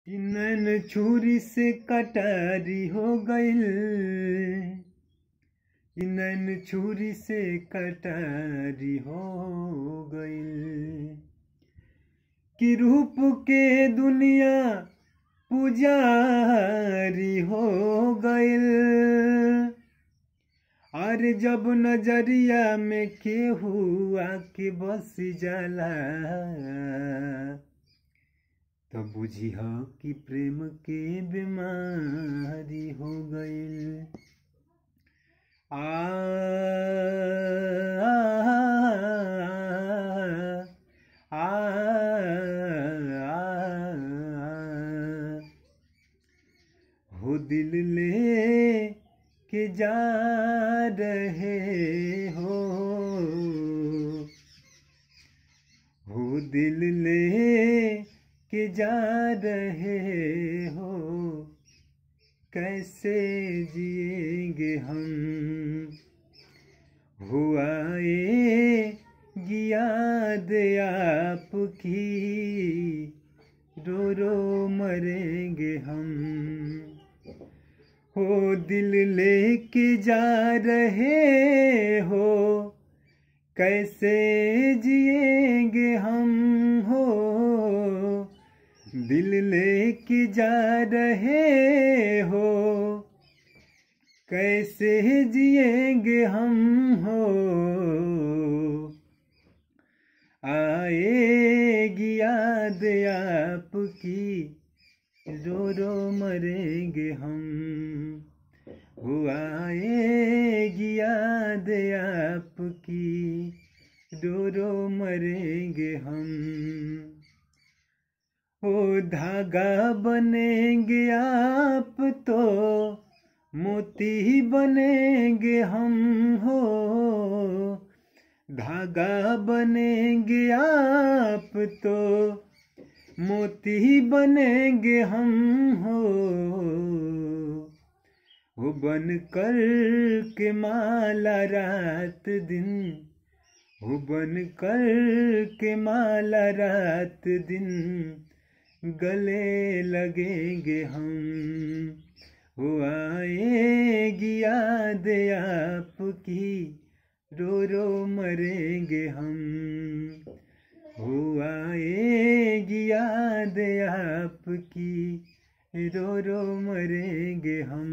कि नैन छुरी से कटारी हो गइल, कि नैन छुरी से कटारी हो गइल, कि रूप के दुनिया पुजारी हो गइल। अरे जब नजरिया में केहू आके बस जाला तो बुझिह कि प्रेम के बीमारी हो गइल। हो दिल ले के जा रहे हो दिल ले के जा रहे हो, कैसे जिएंगे हम। हुआ याद आपकी, रो रो मरेंगे हम। हो दिल लेके जा रहे हो, कैसे जिएंगे हम। हो दिल लेके जा रहे हो, कैसे जिएंगे हम। हो आएगी याद आपकी, रो रो मरेंगे हम। हो आएगी याद आपकी, रो रो मरेंगे हम। हो धागा बनेंगे आप तो मोती बनेंगे हम। हो धागा बनेंगे आप तो मोती बनेंगे हम। हो बन कर के माला रात दिन, हो बन कर के माला रात दिन गले लगेंगे हम। हो आएगी याद आपकी, रो रो मरेंगे हम। हो आएगी याद आपकी, रो रो मरेंगे हम।